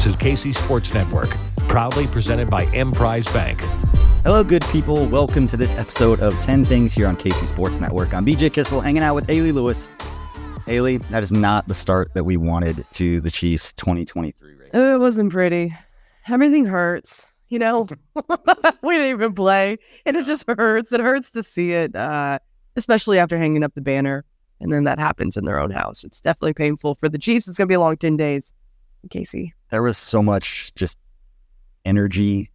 This is KC Sports Network, proudly presented by Emprise Bank. Hello, good people. Welcome to this episode of 10 Things here on KC Sports Network. I'm BJ Kissel, hanging out with Hayley Lewis. Hayley, that is not the start that we wanted to the Chiefs 2023 race. It wasn't pretty. Everything hurts, you know? We didn't even play, and it just hurts. It hurts to see it, especially after hanging up the banner, and then that happens in their own house. It's definitely painful for the Chiefs. It's going to be a long 10 days. Casey. There was so much just energy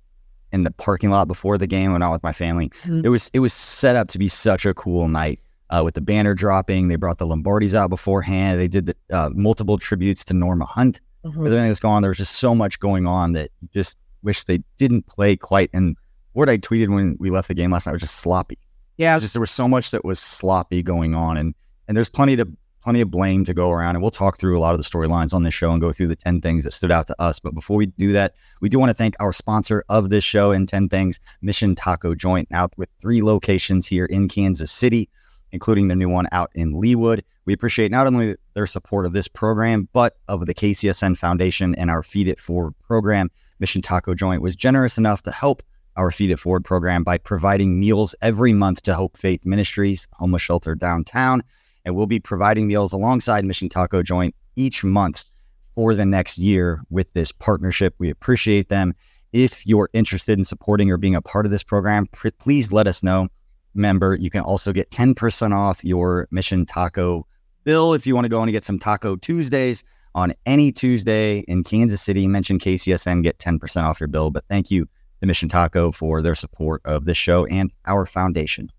in the parking lot before the game when I was with my family. Mm-hmm. It was set up to be such a cool night with the banner dropping. They brought the Lombardis out beforehand. They did the multiple tributes to Norma Hunt. Mm-hmm. Everything was going on. There was just so much going on that you just wish they didn't play quite. And what I tweeted when we left the game last night was just sloppy. Yeah. There was so much that was sloppy going on. And there's plenty of blame to go around, and we'll talk through a lot of the storylines on this show and go through the 10 things that stood out to us. But before we do that, we do want to thank our sponsor of this show and 10 Things, Mission Taco Joint, out with 3 locations here in Kansas City, including the new one out in Leawood. We appreciate not only their support of this program, but of the KCSN Foundation and our Feed It Forward program. Mission Taco Joint was generous enough to help our Feed It Forward program by providing meals every month to Hope Faith Ministries, the homeless shelter downtown. And we'll be providing meals alongside Mission Taco Joint each month for the next year with this partnership. We appreciate them. If you're interested in supporting or being a part of this program, please let us know. Remember, you can also get 10% off your Mission Taco bill if you want to go and get some Taco Tuesdays on any Tuesday in Kansas City. Mention KCSN, get 10% off your bill. But thank you to Mission Taco for their support of this show and our foundation.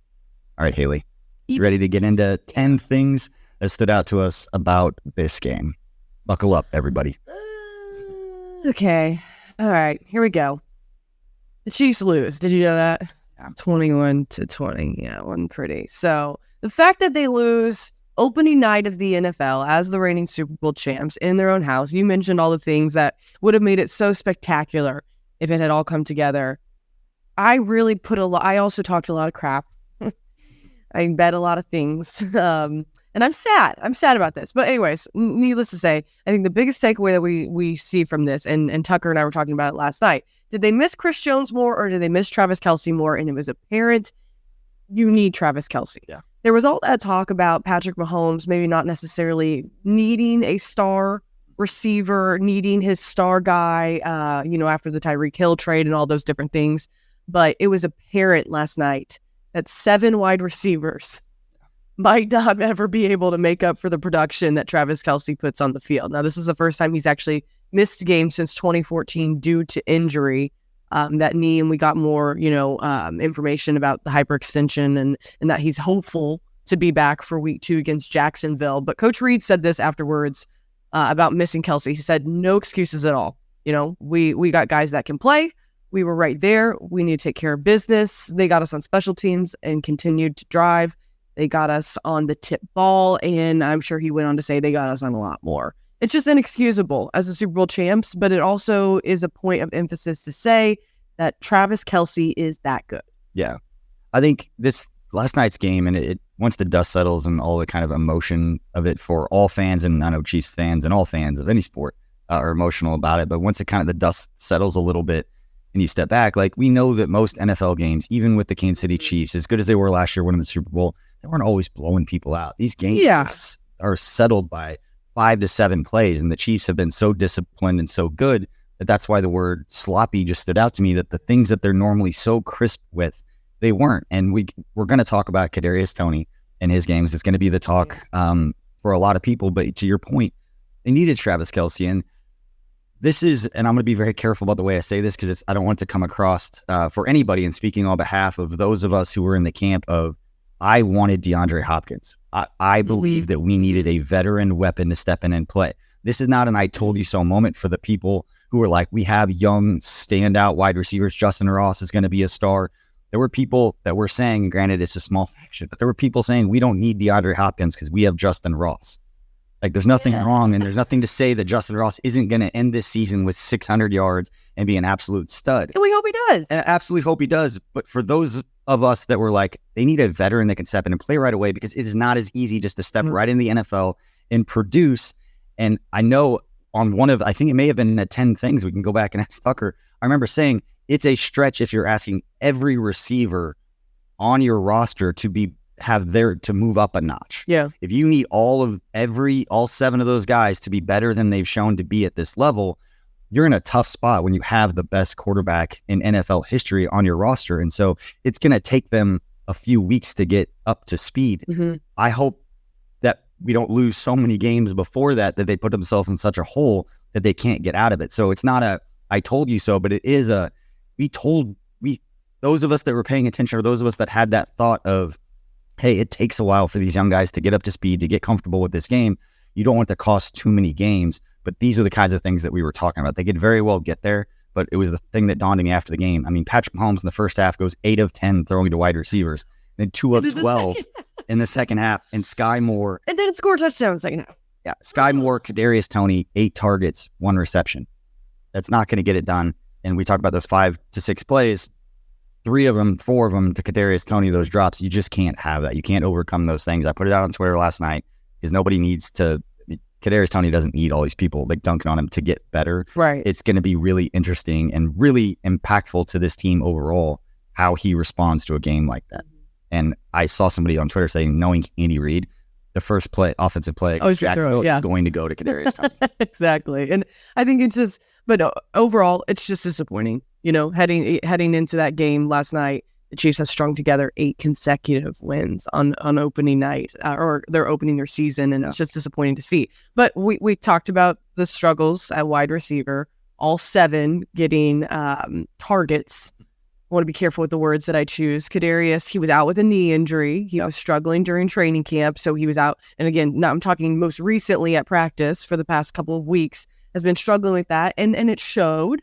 All right, Hayley. You ready to get into 10 things that stood out to us about this game? Buckle up, everybody. Okay. All right. Here we go. The Chiefs lose. Did you know that? Yeah. 21-20. Yeah, wasn't pretty. So the fact that they lose opening night of the NFL as the reigning Super Bowl champs in their own house, you mentioned all the things that would have made it so spectacular if it had all come together. I really I also talked a lot of crap. I bet a lot of things. And I'm sad. I'm sad about this. But anyways, needless to say, I think the biggest takeaway that we see from this, and Tucker and I were talking about it last night, did they miss Chris Jones more or did they miss Travis Kelce more? And it was apparent you need Travis Kelce. Yeah. There was all that talk about Patrick Mahomes maybe not necessarily needing a star receiver, needing his star guy, after the Tyreek Hill trade and all those different things. But it was apparent last night that 7 wide receivers might not ever be able to make up for the production that Travis Kelce puts on the field. Now, this is the first time he's actually missed games since 2014 due to injury, that knee, and we got more, information about the hyperextension and that he's hopeful to be back for week 2 against Jacksonville. But Coach Reed said this afterwards about missing Kelce. He said, no excuses at all. We got guys that can play. We were right there. We need to take care of business. They got us on special teams and continued to drive. They got us on the tip ball, and I'm sure he went on to say they got us on a lot more. It's just inexcusable as the Super Bowl champs, but it also is a point of emphasis to say that Travis Kelce is that good. Yeah. I think this last night's game, and it once the dust settles and all the kind of emotion of it for all fans, and I know Chiefs fans and all fans of any sport are emotional about it, but once it kind of the dust settles a little bit, and you step back, like we know that most NFL games, even with the Kansas City Chiefs, as good as they were last year winning the Super Bowl, they weren't always blowing people out. These games are settled by 5 to 7 plays, and the Chiefs have been so disciplined and so good that's why the word sloppy just stood out to me, that the things that they're normally so crisp with, they weren't. And we're going to talk about Kadarius Toney and his games. It's going to be the talk for a lot of people. But to your point, they needed Travis Kelce, and this is, and I'm going to be very careful about the way I say this because I don't want it to come across for anybody, and speaking on behalf of those of us who were in the camp of, I wanted DeAndre Hopkins. I believe that we needed a veteran weapon to step in and play. This is not an I told you so moment for the people who are like, we have young standout wide receivers. Justin Ross is going to be a star. There were people that were saying, granted it's a small faction, but there were people saying we don't need DeAndre Hopkins because we have Justin Ross. Like, there's nothing wrong, and there's nothing to say that Justin Ross isn't going to end this season with 600 yards and be an absolute stud. And we hope he does. And I absolutely hope he does. But for those of us that were like, they need a veteran that can step in and play right away, because it is not as easy just to step right in the NFL and produce. And I know on one of, I think it may have been the 10 things. We can go back and ask Tucker. I remember saying it's a stretch if you're asking every receiver on your roster to move up a notch. Yeah. If you need all 7 of those guys to be better than they've shown to be at this level, you're in a tough spot when you have the best quarterback in NFL history on your roster. And so it's going to take them a few weeks to get up to speed. Mm-hmm. I hope that we don't lose so many games before that they put themselves in such a hole that they can't get out of it. So it's not I told you so, but it is those of us that were paying attention, or those of us that had that thought of, hey, it takes a while for these young guys to get up to speed, to get comfortable with this game. You don't want it to cost too many games, but these are the kinds of things that we were talking about. They could very well get there, but it was the thing that dawned on me after the game. I mean, Patrick Mahomes in the first half goes 8 of 10 throwing to wide receivers, then 2 of 12 in the second half, and Sky Moore. And then it scored a touchdown in the second half. Yeah, Sky Moore, Kadarius Toney, 8 targets, 1 reception. That's not going to get it done. And we talked about those 5 to 6 plays. 4 of them to Kadarius Toney, those drops. You just can't have that. You can't overcome those things. I put it out on Twitter last night because nobody needs to. Kadarius Toney doesn't need all these people like dunking on him to get better. Right. It's going to be really interesting and really impactful to this team overall how he responds to a game like that. And I saw somebody on Twitter saying, knowing Andy Reid, the first offensive play, Jacksonville is going to go to Kadarius Toney. Exactly. And I think it's just, but overall, it's just disappointing. You know, heading into that game last night, the Chiefs have strung together 8 consecutive wins on opening night, or they're opening their season, and it's just disappointing to see. But we talked about the struggles at wide receiver, all 7 getting targets. I want to be careful with the words that I choose. Kadarius, he was out with a knee injury. He was struggling during training camp, so he was out. And again, I'm talking most recently at practice for the past couple of weeks, has been struggling with that, and it showed.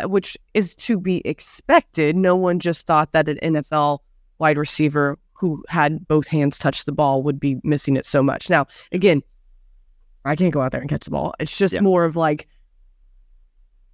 Which is to be expected. No one just thought that an NFL wide receiver who had both hands touch the ball would be missing it so much. Now, again, I can't go out there and catch the ball. It's just more of like,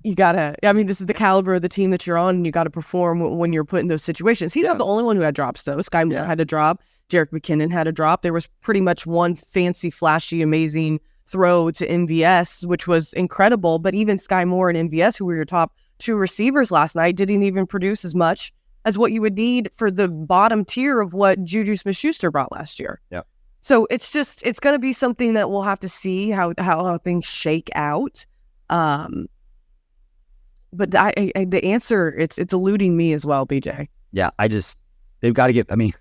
you gotta, I mean, this is the caliber of the team that you're on, and you gotta perform when you're put in those situations. He's not the only one who had drops, though. Sky Moore had a drop. Jerick McKinnon had a drop. There was pretty much one fancy, flashy, amazing throw to MVS, which was incredible. But even Sky Moore and MVS, who were your top 2 receivers last night, didn't even produce as much as what you would need for the bottom tier of what Juju Smith-Schuster brought last year. Yeah. So it's going to be something that we'll have to see how things shake out. But the answer, it's eluding me as well, BJ. Yeah, they've got to get, I mean,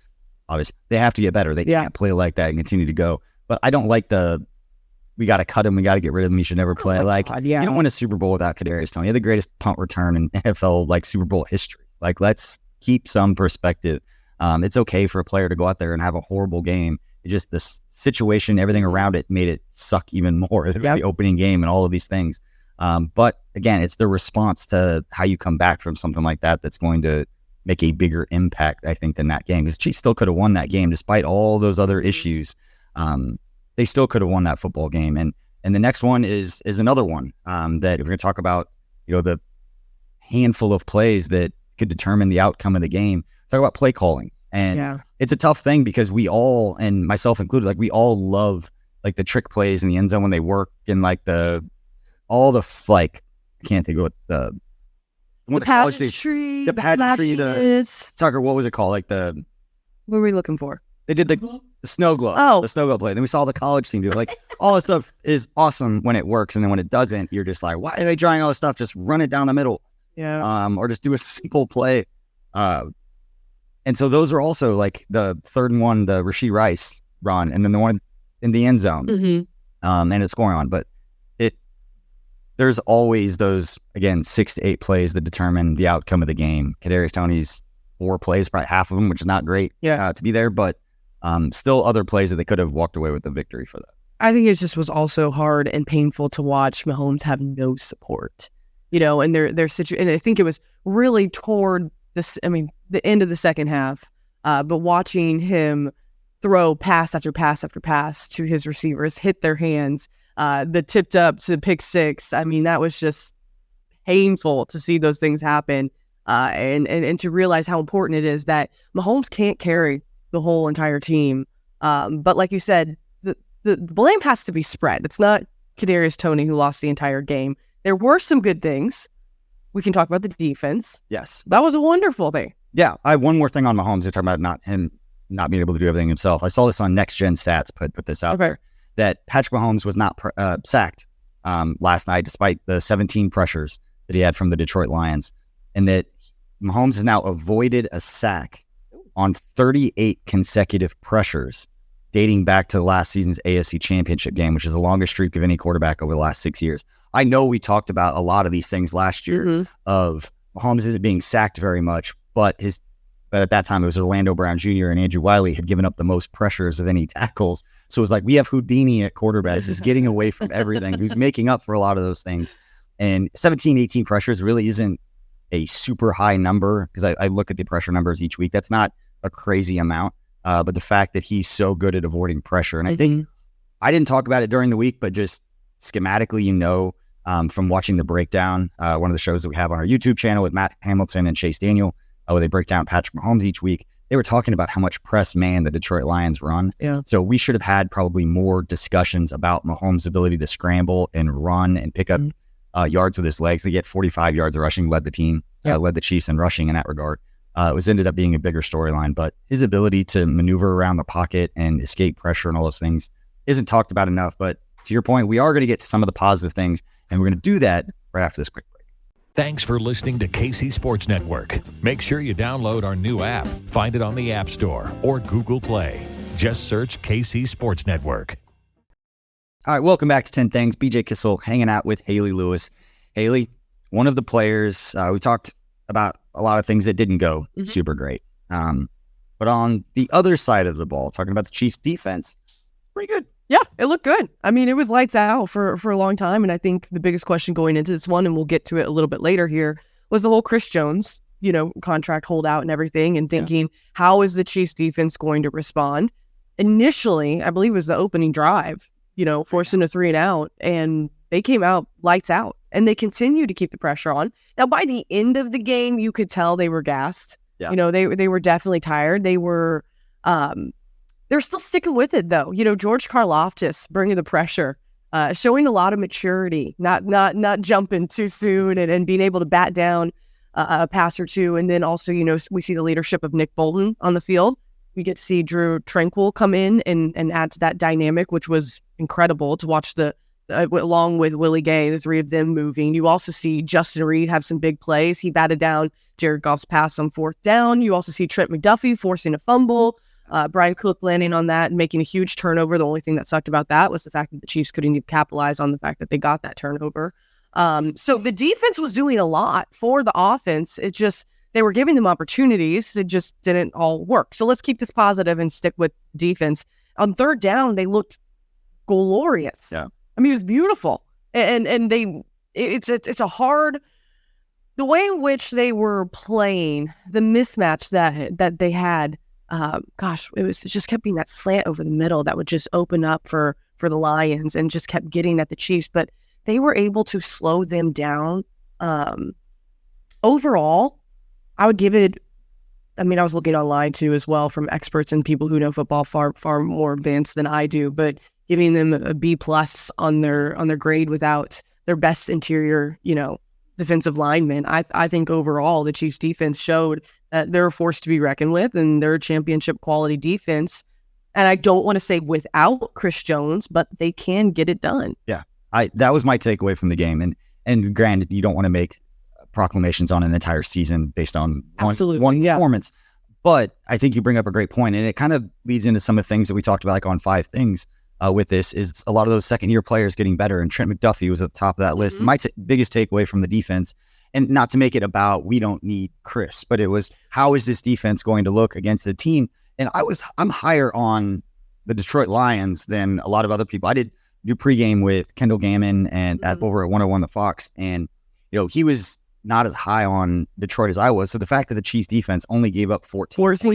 obviously, they have to get better. They can't play like that and continue to go. But I don't like we got to cut him. We got to get rid of him. He should never play. You don't win a Super Bowl without Kadarius Toney. You're the greatest punt return in NFL Super Bowl history. Let's keep some perspective. It's okay for a player to go out there and have a horrible game. It just the situation, everything around it made it suck even more. It was the opening game and all of these things. But again, it's the response to how you come back from something like that that's going to make a bigger impact, I think, than that game. Because Chiefs still could have won that game despite all those other issues. They still could have won that football game. And the next one is another one that if we're going to talk about, the handful of plays that could determine the outcome of the game, talk about play calling. And it's a tough thing because we all, and myself included, we all love the trick plays in the end zone when they work, and I can't think of what the pageantry, Tucker, what was it called? what were we looking for? They did the snow globe, the snow globe play. Then we saw the college team do it. All this stuff is awesome when it works, and then when it doesn't, you're just like, why are they trying all this stuff? Just run it down the middle, or just do a simple play. And so those are also the third one, the Rashee Rice run, and then the one in the end zone, and it's scoring on. But there's always those 6 to 8 plays that determine the outcome of the game. Kadarius Toney's 4 plays, probably half of them, which is not great to be there, but still other plays that they could have walked away with the victory for that. I think it just was also hard and painful to watch Mahomes have no support, and their situation. And I think it was really toward the end of the second half, but watching him throw pass after pass after pass to his receivers, hit their hands, the tipped up to pick 6. That was just painful to see those things happen, and to realize how important it is that Mahomes can't carry the whole entire team. But like you said, the blame has to be spread. It's not Kadarius Toney, who lost the entire game. There were some good things. We can talk about the defense. Yes. That was a wonderful thing. Yeah. I have one more thing on Mahomes. They're talking about not being able to do everything himself. I saw this on Next Gen Stats, put this out there, that Patrick Mahomes was not sacked last night, despite the 17 pressures that he had from the Detroit Lions, and that Mahomes has now avoided a sack on 38 consecutive pressures dating back to last season's AFC Championship game, which is the longest streak of any quarterback over the last 6 years. I know we talked about a lot of these things last year of Mahomes isn't being sacked very much, but at that time it was Orlando Brown Jr. and Andrew Wiley had given up the most pressures of any tackles. So it was like, we have Houdini at quarterback who's getting away from everything, who's making up for a lot of those things. And 17, 18 pressures really isn't a super high number, because I look at the pressure numbers each week. That's not a crazy amount. But the fact that he's so good at avoiding pressure. And I think I didn't talk about it during the week, but just schematically, from watching the breakdown, one of the shows that we have on our YouTube channel with Matt Hamilton and Chase Daniel, where they break down Patrick Mahomes each week, they were talking about how much press man the Detroit Lions run. Yeah. So we should have had probably more discussions about Mahomes' ability to scramble and run and pick up yards with his legs. They get 45 yards of rushing, led the team, led the Chiefs in rushing in that regard. It ended up being a bigger storyline, but his ability to maneuver around the pocket and escape pressure and all those things isn't talked about enough. But to your point, we are going to get to some of the positive things, and we're going to do that right after this quick break. Thanks for listening to KC Sports Network. Make sure you download our new app. Find it on the App Store or Google Play. Just search KC Sports Network. All right, welcome back to 10 Things. BJ Kissel hanging out with Hayley Lewis. Hayley, one of the players, we talked about a lot of things that didn't go super great. But on the other side of the ball, talking about the Chiefs defense, pretty good. Yeah, it looked good. I mean, it was lights out for a long time. And I think the biggest question going into this one, and we'll get to it a little bit later here, was the whole Chris Jones, contract holdout and everything, and thinking, how is the Chiefs defense going to respond? Initially, I believe it was the opening drive, forcing a 3-and-out, and they came out lights out. And they continue to keep the pressure on. Now, by the end of the game, you could tell they were gassed. Yeah. They were definitely tired. They were, they're still sticking with it though. George Karlaftis bringing the pressure, showing a lot of maturity, not jumping too soon, and being able to bat down a pass or two. And then also, we see the leadership of Nick Bolton on the field. We get to see Drew Tranquil come in and add to that dynamic, which was incredible to watch along with Willie Gay, the three of them moving. You also see Justin Reed have some big plays. He batted down Jared Goff's pass on 4th down. You also see Trent McDuffie forcing a fumble. Brian Cook landing on that and making a huge turnover. The only thing that sucked about that was the fact that the Chiefs couldn't even capitalize on the fact that they got that turnover. So the defense was doing a lot for the offense. It just, they were giving them opportunities. It just didn't all work. So let's keep this positive and stick with defense. On 3rd down, they looked glorious. Yeah. I mean, it was beautiful. And it's a hard, the way in which they were playing, the mismatch that they had, it just kept being that slant over the middle that would just open up for the Lions and just kept getting at the Chiefs. But they were able to slow them down. Overall, I would give it, I was looking online too as well from experts and people who know football far more advanced than I do, but giving them a B+ on their grade without their best interior, defensive linemen. I think overall the Chiefs defense showed that they're a force to be reckoned with, and they're a championship quality defense. And I don't want to say without Chris Jones, but they can get it done. Yeah, that was my takeaway from the game. And granted, you don't want to make proclamations on an entire season based on one performance. But I think you bring up a great point, and it kind of leads into some of the things that we talked about, like on 5 things. With this is a lot of those second-year players getting better, and Trent McDuffie was at the top of that list. My biggest takeaway from the defense, and not to make it about we don't need Chris, but it was, how is this defense going to look against the team? And I'm higher on the Detroit Lions than a lot of other people. I did do pregame with Kendall Gammon and over at 101 The Fox, and he was not as high on Detroit as I was. So the fact that the Chiefs defense only gave up 14 points,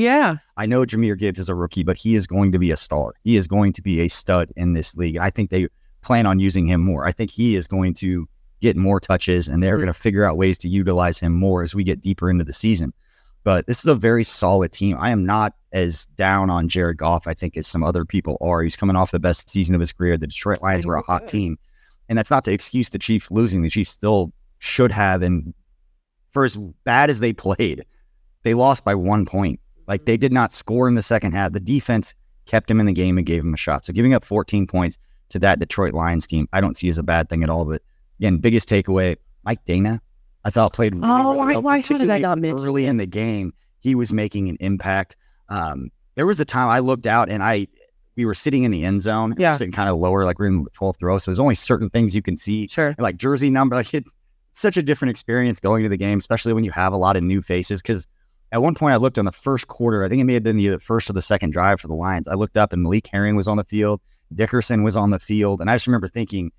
I know Jahmyr Gibbs is a rookie, but he is going to be a star. He is going to be a stud in this league. And I think they plan on using him more. I think he is going to get more touches, and they're going to figure out ways to utilize him more as we get deeper into the season. But this is a very solid team. I am not as down on Jared Goff, I think, as some other people are. He's coming off the best season of his career. The Detroit Lions were a hot team. And that's not to excuse the Chiefs losing. The Chiefs still should have. And for as bad as they played, they lost by 1 point. Like, they did not score in the second half. The defense kept him in the game and gave him a shot. So giving up 14 points to that Detroit Lions team, I don't see as a bad thing at all. But again, biggest takeaway, Mike Dana, I thought played really well. Why did I not mention early in the game? He was making an impact. There was a time I looked out and we were sitting in the end zone. Yeah. Sitting kind of lower, like we're in the 12th row. So there's only certain things you can see. Sure. Like jersey number, like it's such a different experience going to the game, especially when you have a lot of new faces. Because at one point I looked on the first quarter, I think it may have been the first or the second drive for the Lions. I looked up and Malik Herring was on the field. Dickerson was on the field. And I just remember thinking,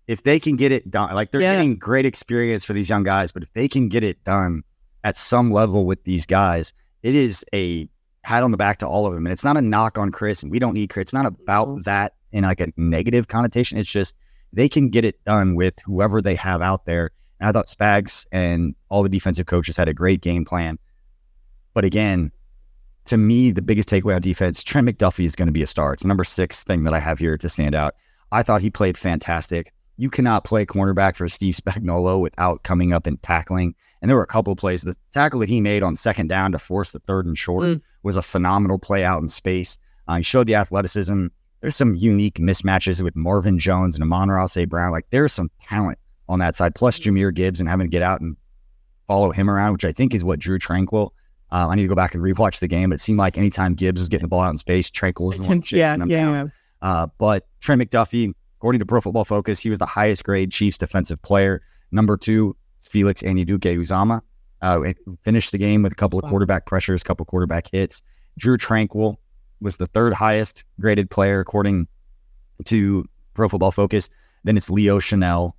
if they can get it done, like they're getting great experience for these young guys, but if they can get it done at some level with these guys, it is a pat on the back to all of them. And it's not a knock on Chris, and we don't need Chris. It's not about that in like a negative connotation. It's just they can get it done with whoever they have out there. And I thought Spags and all the defensive coaches had a great game plan. But again, to me, the biggest takeaway on defense, Trent McDuffie is going to be a star. It's the number 6 thing that I have here to stand out. I thought he played fantastic. You cannot play cornerback for Steve Spagnuolo without coming up and tackling. And there were a couple of plays. The tackle that he made on second down to force the 3rd and short was a phenomenal play out in space. He showed the athleticism. There's some unique mismatches with Marvin Jones and Amon-Ra St. Brown. Like, there's some talent on that side. Plus Jameer Gibbs and having to get out and follow him around, which I think is what drew Tranquil. I need to go back and rewatch the game, but it seemed like anytime Gibbs was getting the ball out in space, Tranquil was the one chasing him down. But Trent McDuffie, according to Pro Football Focus, he was the highest grade Chiefs defensive player. Number 2 is Felix Anudike-Uzomah. Finished the game with a couple of quarterback pressures, a couple of quarterback hits. Drew Tranquil was the 3rd highest graded player according to Pro Football Focus. Then it's Leo Chanel,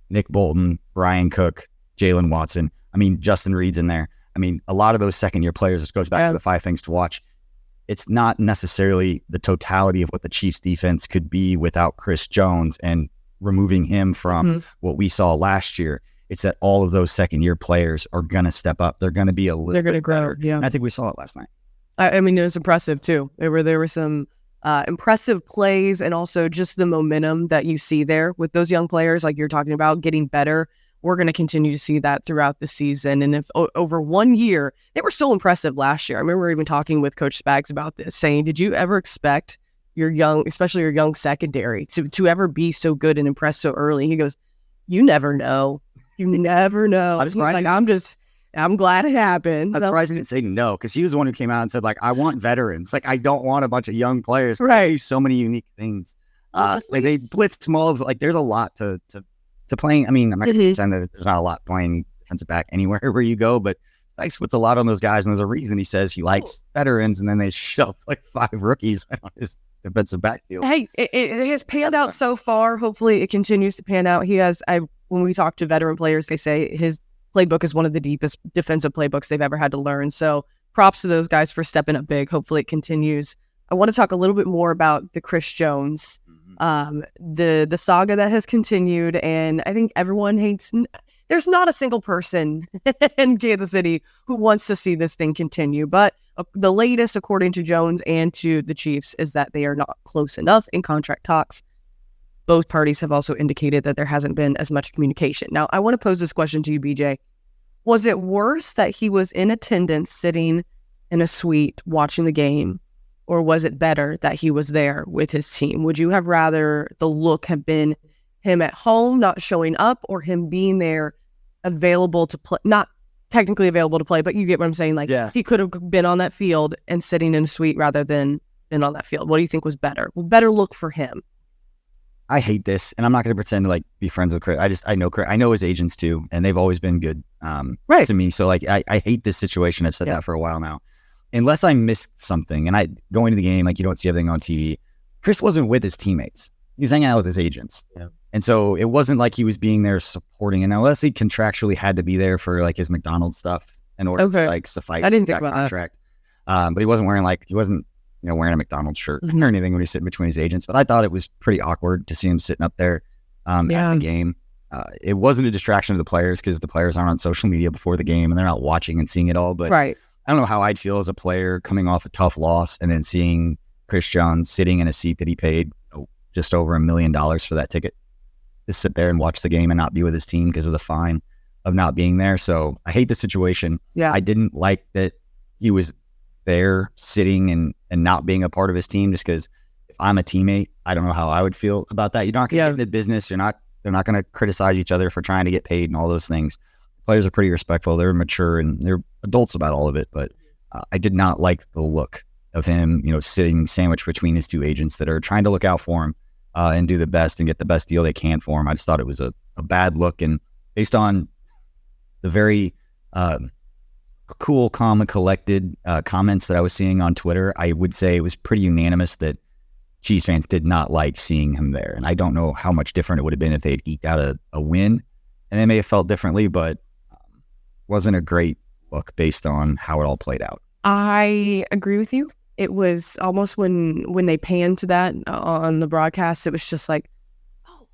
Nick Bolton, Brian Cook, Jalen Watson. I mean, Justin Reed's in there. I mean, a lot of those second-year players, this goes back to the 5 things to watch. It's not necessarily the totality of what the Chiefs defense could be without Chris Jones and removing him from what we saw last year. It's that all of those second-year players are going to step up. They're going to be a little bit grow better. Yeah. And I think we saw it last night. I mean, it was impressive too. There were some impressive plays, and also just the momentum that you see there with those young players, like you're talking about, getting better. We're going to continue to see that throughout the season. And if over 1 year, they were still impressive last year. I remember even talking with Coach Spags about this, saying, did you ever expect your young, especially your young secondary, to ever be so good and impress so early? He goes, you never know. You never know. I'm glad it happened. I'm surprised he didn't say no, because he was the one who came out and said, like, I want veterans. Like, I don't want a bunch of young players. Right. They do so many unique things. They blitzed them all. Like, there's a lot to playing. I mean, I'm not saying that there's not a lot playing defensive back anywhere where you go, but Spikes puts a lot on those guys, and there's a reason he says he likes veterans, and then they shove like 5 rookies on his defensive backfield. Hey, it has panned out so far. Hopefully it continues to pan out. When we talk to veteran players, they say his playbook is one of the deepest defensive playbooks they've ever had to learn. So props to those guys for stepping up big. Hopefully it continues. I want to talk a little bit more about the Chris Jones, the saga that has continued. And I think everyone there's not a single person in Kansas City who wants to see this thing continue. But the latest, according to Jones and to the Chiefs, is that they are not close enough in contract talks. Both parties have also indicated that there hasn't been as much communication. Now, I want to pose this question to you, BJ. Was it worse that he was in attendance sitting in a suite watching the game, or was it better that he was there with his team? Would you have rather the look have been him at home, not showing up, or him being there, available to play, not technically available to play, but you get what I'm saying? Like, he could have been on that field and sitting in a suite rather than been on that field. What do you think was better? Better look for him? I hate this, and I'm not going to pretend to like be friends with Chris. I know Chris. I know his agents too, and they've always been good to me. So like, I hate this situation. I've said that for a while now. Unless I missed something, and going to the game, like you don't see everything on TV. Chris wasn't with his teammates. He was hanging out with his agents. Yeah. And so it wasn't like he was being there supporting, and unless he contractually had to be there for like his McDonald's stuff in order to like suffice that contract. But he wasn't wearing wearing a McDonald's shirt or anything when he's sitting between his agents. But I thought it was pretty awkward to see him sitting up there at the game. It wasn't a distraction to the players, because the players aren't on social media before the game and they're not watching and seeing it all. But I don't know how I'd feel as a player coming off a tough loss and then seeing Chris Jones sitting in a seat that he paid just over $1 million for that ticket. to sit there and watch the game and not be with his team because of the fine of not being there. So I hate the situation. Yeah. I didn't like that he was there sitting and not being a part of his team, just because if I'm a teammate, I don't know how I would feel about that. You're not going to get into business. They're not going to criticize each other for trying to get paid and all those things. Players are pretty respectful. They're mature and they're adults about all of it. But I did not like the look of him, sitting sandwiched between his two agents that are trying to look out for him and do the best and get the best deal they can for him. I just thought it was a bad look. And based on the very cool, calm, and collected comments that I was seeing on Twitter, I would say it was pretty unanimous that Chiefs fans did not like seeing him there. And I don't know how much different it would have been if they had eked out a win, and they may have felt differently, but wasn't a great look based on how it all played out. I agree with you. It was almost when they panned to that on the broadcast, it was just like, oh,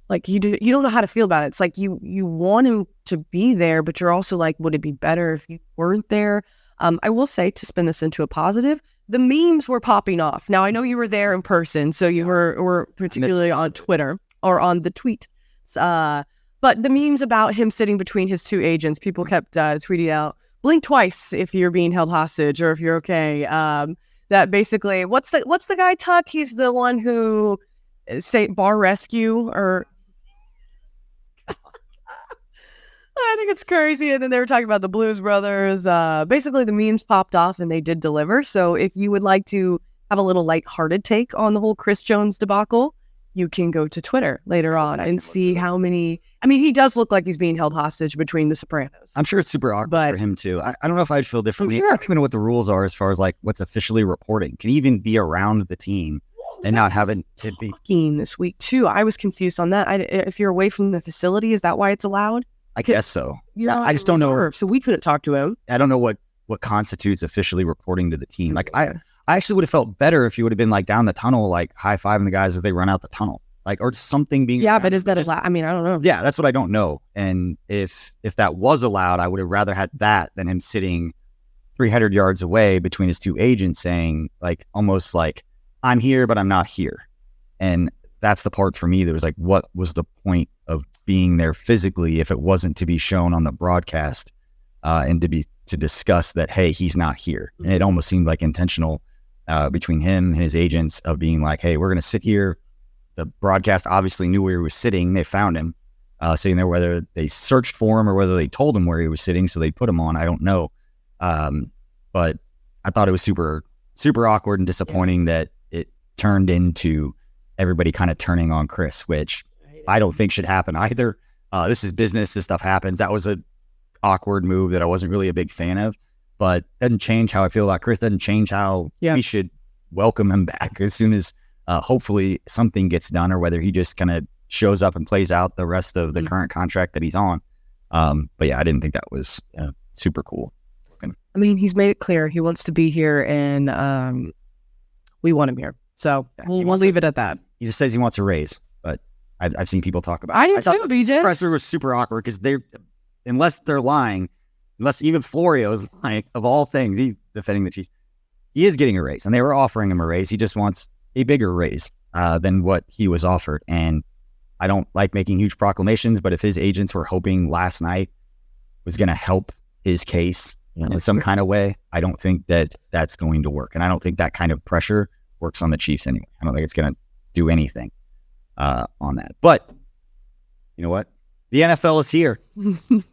like you don't know how to feel about it. It's like you want him to be there, but you're also like, would it be better if you weren't there? I will say, to spin this into a positive, the memes were popping off. Now, I know you were there in person, so you were particularly on Twitter or on the tweet. But the memes about him sitting between his two agents, people kept tweeting out, blink twice if you're being held hostage or if you're okay. That basically, what's the guy, Tuck? He's the one who say bar rescue or... I think it's crazy. And then they were talking about the Blues Brothers. Basically, the memes popped off and they did deliver. So if you would like to have a little lighthearted take on the whole Chris Jones debacle, you can go to Twitter later on and see how many... I mean, he does look like he's being held hostage between the Sopranos. I'm sure it's super awkward for him, too. I don't know if I'd feel differently. I don't even know what the rules are as far as like what's officially reporting. Can he even be around the team and not having to be... This week, too. I was confused on that. If you're away from the facility, is that why it's allowed? I guess so. Yeah, I just don't know. So we couldn't talk to him. I don't know what constitutes officially reporting to the team. Like I actually would have felt better if you would have been like down the tunnel, like high-fiving the guys as they run out the tunnel, like, or something being. Yeah, but is that allowed? I mean, I don't know. Yeah, that's what I don't know. And if that was allowed, I would have rather had that than him sitting 300 yards away between his two agents saying like, almost like, I'm here, but I'm not here. And that's the part for me that was like, what was the point of being there physically if it wasn't to be shown on the broadcast and to discuss that, hey, he's not here. And it almost seemed like intentional between him and his agents of being like, hey, we're going to sit here. The broadcast obviously knew where he was sitting. They found him sitting there, whether they searched for him or whether they told him where he was sitting. So they put him on. I don't know. But I thought it was super, super awkward and disappointing that it turned into everybody kind of turning on Chris, which I don't think should happen either. This is business. This stuff happens. That was an awkward move that I wasn't really a big fan of, but doesn't change how I feel about Chris. Doesn't change how we should welcome him back as soon as hopefully something gets done, or whether he just kind of shows up and plays out the rest of the current contract that he's on. But yeah, I didn't think that was super cool. I mean, he's made it clear he wants to be here, and we want him here. So we'll leave it at that. He just says he wants a raise, but I've seen people talk about it. I do too, BJ. Presser was super awkward because unless they're lying, unless even Florio is lying, of all things, he's defending the Chiefs. He is getting a raise, and they were offering him a raise. He just wants a bigger raise than what he was offered. And I don't like making huge proclamations, but if his agents were hoping last night was going to help his case in some kind of way, I don't think that that's going to work. And I don't think that kind of pressure works on the Chiefs anyway. I don't think it's going to do anything on that. But you know what? The NFL is here.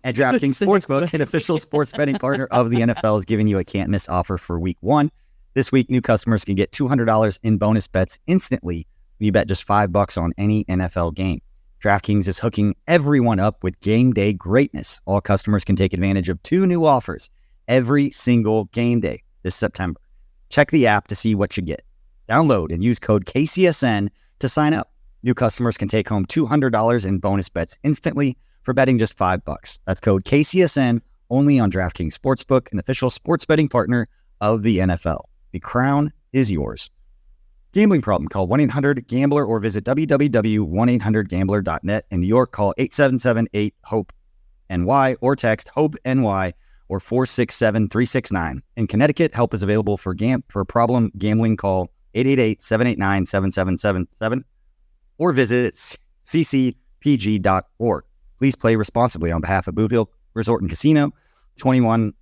At DraftKings Sportsbook, an official sports betting partner of the NFL, is giving you a can't-miss offer for Week 1. This week, new customers can get $200 in bonus bets instantly when you bet just $5 on any NFL game. DraftKings is hooking everyone up with game day greatness. All customers can take advantage of 2 new offers every single game day this September. Check the app to see what you get. Download and use code KCSN to sign up. New customers can take home $200 in bonus bets instantly for betting just $5. That's code KCSN only on DraftKings Sportsbook, an official sports betting partner of the NFL. The crown is yours. Gambling problem? Call 1-800-GAMBLER or visit www.1800gambler.net. In New York, call 877-8-HOPE-NY or text HOPE-NY or 467-369. In Connecticut, help is available for problem gambling. Call 888-789-7777 or visit pg.org. Please play responsibly on behalf of Boot Hill Resort and Casino. 21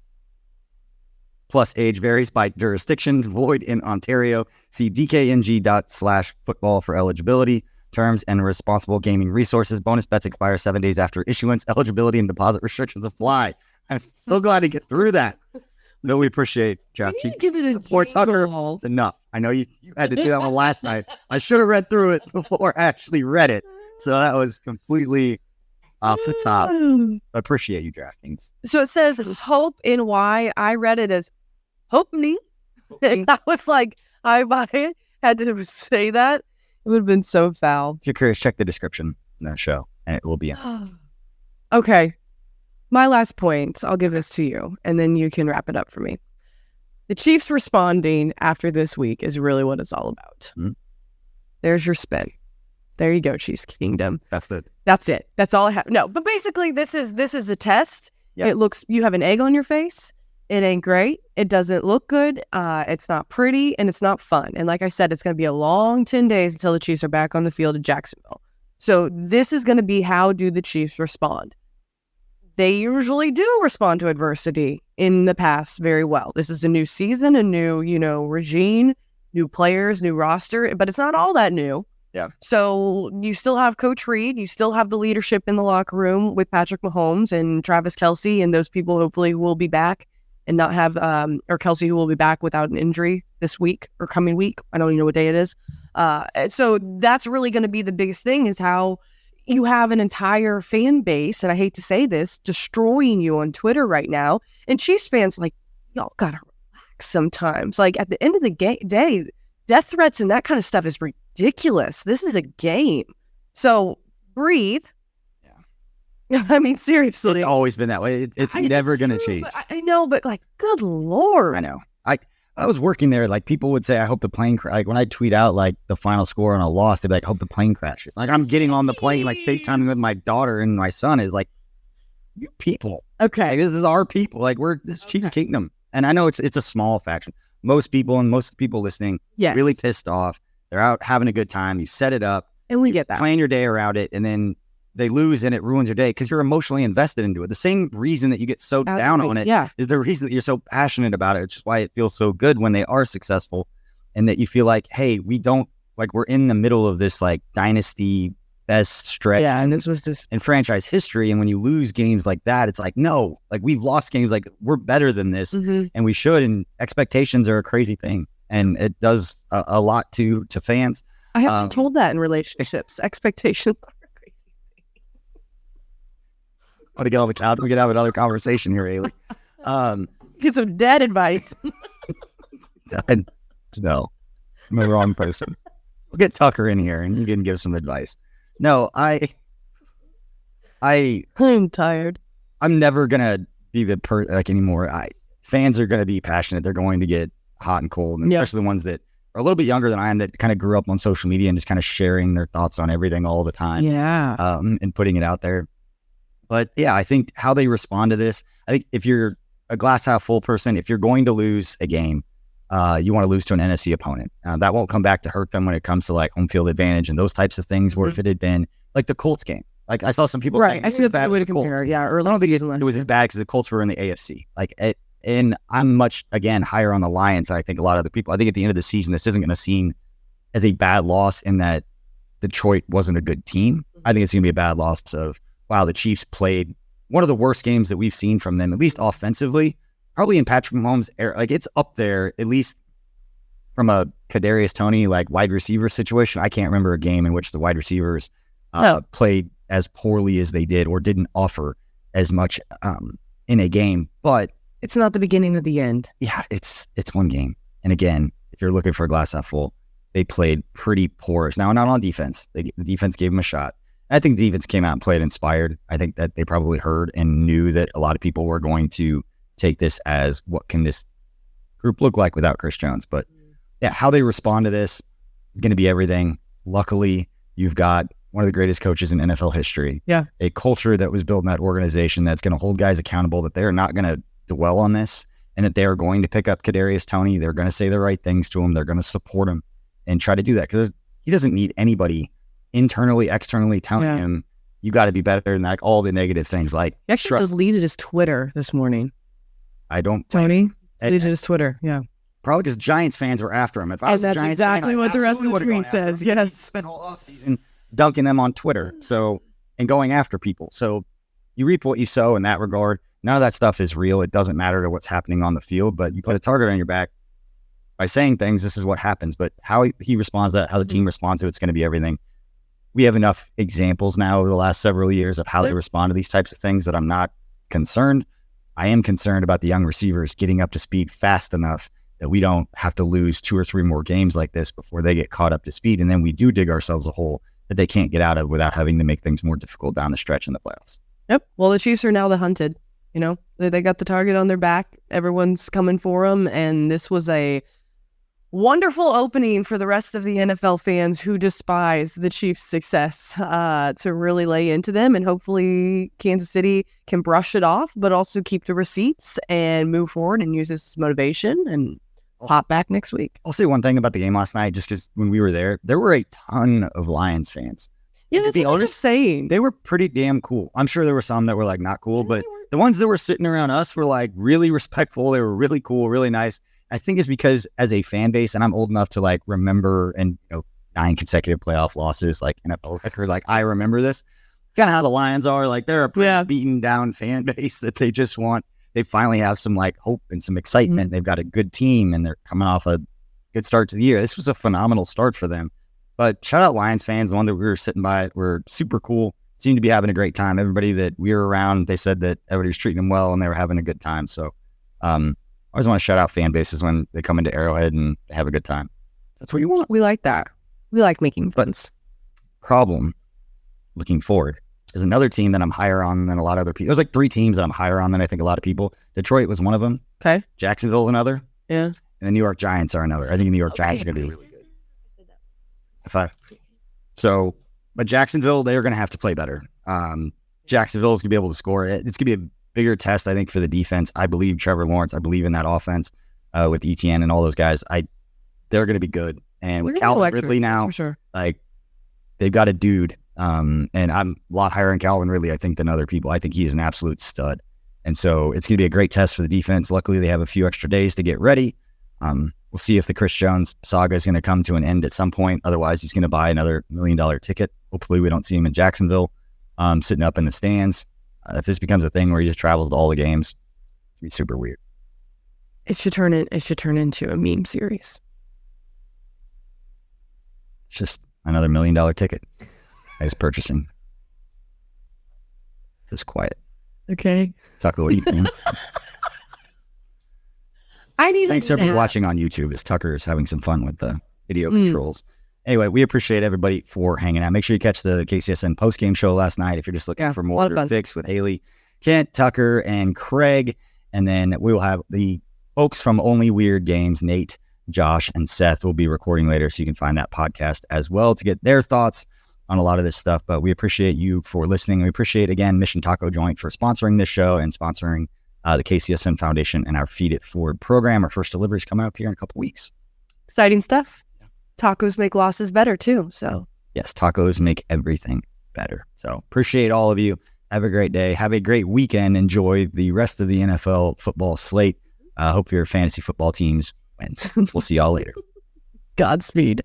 plus age varies by jurisdiction. Void in Ontario. See dkng./football for eligibility, terms, and responsible gaming resources. Bonus bets expire 7 days after issuance. Eligibility and deposit restrictions apply. I'm so glad to get through that. No, we appreciate DraftKings support. Tucker, it's enough. I know you had to do that one last night. I should have read through it before I actually read it. So that was completely off the top. I appreciate you, DraftKings. So it says Hope in Y. I read it as Hope Me. And I was like, I had to say that. It would have been so foul. If you're curious, check the description in that show, and it will be in. Okay. My last point, I'll give this to you, and then you can wrap it up for me. The Chiefs responding after this week is really what it's all about. Mm-hmm. There's your spin. There you go, Chiefs Kingdom. That's it. That's all I have. No, but basically this is a test. Yep. It looks, you have an egg on your face. It ain't great. It doesn't look good. It's not pretty, and it's not fun. And like I said, it's going to be a long 10 days until the Chiefs are back on the field in Jacksonville. So this is going to be, how do the Chiefs respond? They usually do respond to adversity in the past very well. This is a new season, a new, regime, new players, new roster, but it's not all that new. Yeah. So you still have Coach Reed. You still have the leadership in the locker room with Patrick Mahomes and Travis Kelce and those people hopefully who will be back and not have, or Kelce who will be back without an injury this week or coming week. I don't even know what day it is. So that's really going to be the biggest thing, is how you have an entire fan base, and I hate to say this, destroying you on Twitter right now. And Chiefs fans, like, y'all gotta relax sometimes. Like, at the end of the day, death threats and that kind of stuff is ridiculous. This is a game. So breathe. Yeah. I mean, seriously. It's always been that way. It's never going to change. I know, but like, good Lord. I know. I was working there, like, people would say, I hope the plane like, when I tweet out, like, the final score on a loss, they'd be like, hope the plane crashes. Like, I'm getting on the plane, like, FaceTiming with my daughter and my son is like, you people. Okay. Like, this is our people. Like, this Chiefs Kingdom. And I know it's a small faction. Most people, and most of the people listening, really pissed off. They're out having a good time. You set it up. And we get that. Plan your day around it, and then they lose and it ruins your day because you're emotionally invested into it. The same reason that you get so down on it is the reason that you're so passionate about it, which is why it feels so good when they are successful, and that you feel like, hey, we're in the middle of this like dynasty best stretch. Yeah, and this was just in franchise history. And when you lose games like that, it's like, no, like, we've lost games, like, we're better than this, and we should. And expectations are a crazy thing, and it does a lot to fans. I have been told that in relationships, expectations. Want to get on the couch? We could have another conversation here, Hayley. Get some dad advice. No, I'm the wrong person. We'll get Tucker in here and you can give some advice. No, I'm tired. I'm never gonna be the anymore. Fans are gonna be passionate. They're going to get hot and cold, and especially the ones that are a little bit younger than I am, that kind of grew up on social media and just kind of sharing their thoughts on everything all the time. Yeah. And putting it out there. But yeah, I think how they respond to this, I think if you're a glass half full person, if you're going to lose a game, you want to lose to an NFC opponent. That won't come back to hurt them when it comes to like home field advantage and those types of things, where if it had been like the Colts game, like I saw some people saying, I see that's a way to compare. Yeah. I don't think it was as bad because the Colts were in the AFC. And I'm much, again, higher on the Lions. I think a lot of the people, I think at the end of the season, this isn't going to seem as a bad loss in that Detroit wasn't a good team. I think it's going to be a bad loss of, wow, the Chiefs played one of the worst games that we've seen from them, at least offensively, probably in Patrick Mahomes' era. Like, it's up there, at least from a Kadarius Toney, like, wide receiver situation. I can't remember a game in which the wide receivers played as poorly as they did, or didn't offer as much in a game. But it's not the beginning of the end. Yeah, it's one game. And again, if you're looking for a glass half full, they played pretty poor. Now, not on defense. The defense gave them a shot. I think the defense came out and played inspired. I think that they probably heard and knew that a lot of people were going to take this as, what can this group look like without Chris Jones? But yeah, how they respond to this is going to be everything. Luckily, you've got one of the greatest coaches in NFL history. Yeah. A culture that was built in that organization that's going to hold guys accountable, that they're not going to dwell on this, and that they are going to pick up Kadarius Toney. They're going to say the right things to him. They're going to support him and try to do that, because he doesn't need anybody internally, externally telling him you got to be better than like all the negative things. Like He actually deleted his Twitter this morning. I don't. Tony deleted his Twitter. Yeah. Probably because Giants fans were after him. If I was a Giants exactly fan, what the rest of the tweet says. Yes. He spent all offseason dunking them on Twitter. And going after people. So you reap what you sow in that regard. None of that stuff is real. It doesn't matter to what's happening on the field, but you put a target on your back by saying things. This is what happens. But how he responds to that, how the team responds to it's going to be everything. We have enough examples now over the last several years of how they respond to these types of things that I'm not concerned. I am concerned about the young receivers getting up to speed fast enough that we don't have to lose 2 or 3 more games like this before they get caught up to speed. And then we do dig ourselves a hole that they can't get out of without having to make things more difficult down the stretch in the playoffs. Yep. Well, the Chiefs are now the hunted. You know, they got the target on their back. Everyone's coming for them. And this was a wonderful opening for the rest of the NFL fans who despise the Chiefs' success to really lay into them. And hopefully Kansas City can brush it off, but also keep the receipts and move forward and use this as motivation and pop back next week. I'll say one thing about the game last night, just because when we were there were a ton of Lions fans. Yeah, that's what I'm saying. They were pretty damn cool. I'm sure there were some that were like not cool, but the ones that were sitting around us were like really respectful. They were really cool, really nice. I think it's because as a fan base, and I'm old enough to like remember and 9 consecutive playoff losses, like NFL record, like I remember this. Kind of how the Lions are. Like they're a pretty beaten down fan base that they just want. They finally have some like hope and some excitement. Mm-hmm. They've got a good team and they're coming off a good start to the year. This was a phenomenal start for them. But shout out Lions fans. The one that we were sitting by were super cool. Seemed to be having a great time. Everybody that we were around, they said that everybody was treating them well and they were having a good time. So I always want to shout out fan bases when they come into Arrowhead and have a good time. That's what you want. We like that. We like making friends. Problem, looking forward, is another team that I'm higher on than a lot of other people. There's like 3 teams that I'm higher on than I think a lot of people. Detroit was one of them. Okay. Jacksonville's another. Yeah. And the New York Giants are another. I think the New York Giants are going to be really good. But Jacksonville, they're going to have to play better. Jacksonville is going to be able to score. It's going to be a bigger test, I think, for the defense. I believe Trevor Lawrence. I believe in that offense with ETN and all those guys. They're going to be good. And with Calvin Ridley now, for sure. like they've got a dude. And I'm a lot higher on Calvin Ridley, I think, than other people. I think he is an absolute stud. And so it's going to be a great test for the defense. Luckily, they have a few extra days to get ready. We'll see if the Chris Jones saga is going to come to an end at some point. Otherwise, he's going to buy another $1 million ticket. Hopefully, we don't see him in Jacksonville sitting up in the stands. If this becomes a thing where he just travels to all the games, it's going to be super weird. It should turn into a meme series. It's just another $1 million ticket I was purchasing. Just quiet. Okay. Tucker, what are you doing? Thanks for watching on YouTube as Tucker is having some fun with the video controls. Anyway, we appreciate everybody for hanging out. Make sure you catch the KCSN postgame show last night if you're just looking for more of your fix with Haley, Kent, Tucker, and Craig. And then we will have the folks from Only Weird Games, Nate, Josh, and Seth will be recording later, so you can find that podcast as well to get their thoughts on a lot of this stuff. But we appreciate you for listening. We appreciate, again, Mission Taco Joint for sponsoring this show and sponsoring the KCSN Foundation and our Feed It Forward program. Our first delivery is coming up here in a couple weeks. Exciting stuff. Tacos make losses better too. So yes, tacos make everything better. So appreciate all of you. Have a great day. Have a great weekend. Enjoy the rest of the NFL football slate. Hope your fantasy football teams win. We'll see y'all later. Godspeed.